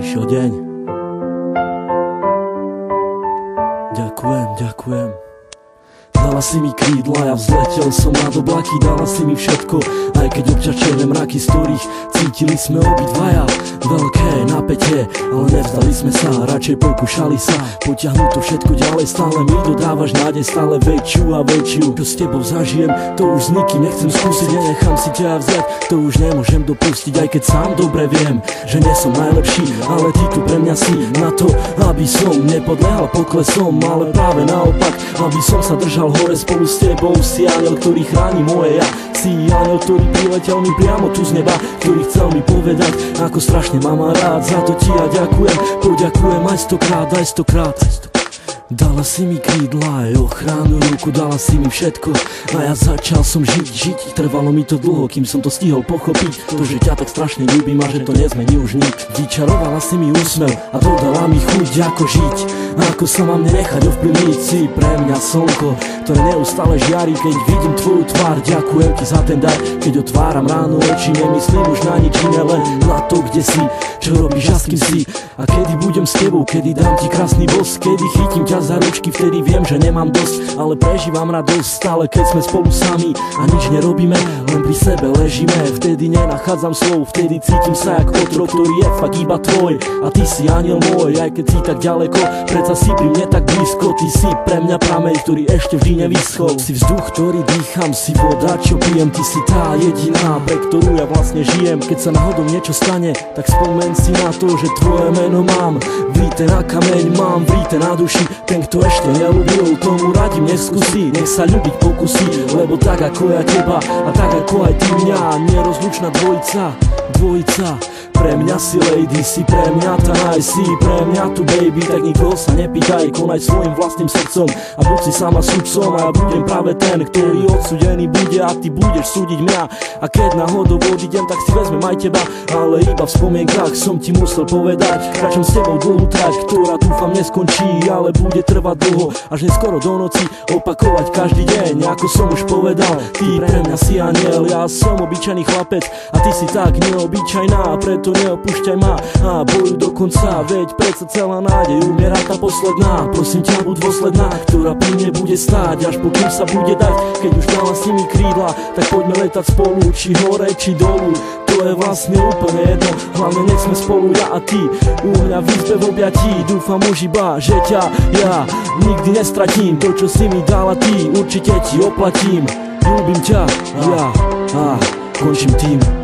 Prišiel deň. Ďakujem. Dala si mi krídla, ja vzletel som nad oblaky. Dala si mi všetko, aj keď občas černé mraky, z ktorých cítili sme obidvaja veľké napätie, ale nevzdali sme sa, radšej pokúšali sa potiahnuť to všetko ďalej. Stále mi dodávaš nádej, stále väčšiu a väčšiu. Čo s tebou zažijem, to už s nikým nechcem skúsiť. Nenechám si ťa vziať, to už nemôžem dopustiť. Aj keď sám dobre viem, že nie som najlepší, ale ty tu pre mňa si na to, aby som nepodlehal poklesom, ale práve naopak, aby som sa držal hore spolu s tebou. Si aniel, ktorý chráni moje ja. Si aniel, ktorý priletel mi priamo tu z neba, ktorý chcel mi povedať, ako strašne mám rád. Za to ti ja ďakujem, poďakujem aj stokrát. Dala si mi krídla, aj ochranu ruku, dala si mi všetko a ja začal som žiť. Trvalo mi to dlho, kým som to stihol pochopiť, to, že ťa tak strašne ľúbim a že to nezmení už nik. Vyčarovala si mi úsmev a dodala mi chuť, ako žiť, ako sa mám nenechať ovplyvniť. Si pre mňa slnko, ktoré neustále žiari, keď vidím tvoju tvár. Ďakujem ti za ten dar, keď otváram ráno oči, nemyslím už na nič iné, len na to, kde si, čo robíš a s kým si. A kedy budem s tebou, kedy dám ti krásny bosk, kedy chytím ťa za ručky, vtedy viem, že nemám dosť, ale prežívam radosť stále, keď sme spolu sami a nič nerobíme, len pri sebe ležíme. Vtedy nenachádzam slov, vtedy cítim sa jak otrok, ktorý je fakt iba tvoj a ty si aniel môj. Aj keď si tak ďaleko, predsa si pri mne tak blízko. Ty si pre mňa prameň, ktorý ešte vždy nevyschol. Si vzduch, ktorý dýcham, si voda, čo pijem. Ty si tá jediná, pre ktorú ja vlastne žijem. Keď sa náhodou niečo stane, tak spomeň si na to, že tvoje meno mám vrité na kameň, mám vrité na duši. Ten, kto ešte neľúbil, tomu radím, neskúsi, nech sa ľúbiť pokusí, lebo tak ako ja teba a tak ako aj ty mňa, nerozlučná dvojica. Pre mňa si lady, si pre mňa tá naj, si pre mňa tu baby, tak nikoho sa nepýtaj, konaj svojim vlastným srdcom a buď si sama sudcom a ja budem práve ten, ktorý odsúdený bude a ty budeš súdiť mňa. A keď náhodou odídem, tak si vezmem aj teba, ale iba v spomienkach som ti musel povedať. Kráčam s tebou dlhú trať, ktorá dúfam neskončí, ale bude trvať dlho, až neskoro do noci, opakovať každý deň, ako som už povedal. Ty pre mňa si aniel, ja som obyčajný chlapec a ty si tak neobyčajná, preto neopúšťaj ma a bojuj do konca, veď predsa celá nádej umiera tá posledná. Prosím ťa, buď dôsledná, ktorá pri mne bude stáť, až pokým sa bude dať. Keď už dala si mi krídla, tak poďme letať spolu, či hore, či dolu, to je vlastne úplne jedno, hlavne nech sme spolu ja a ty, u mňa v izbe v objatí. Dúfam už iba, že ťa ja nikdy nestratím, to čo si mi dala ty, určite ti oplatím. Ľúbim ťa, ja a končím tým.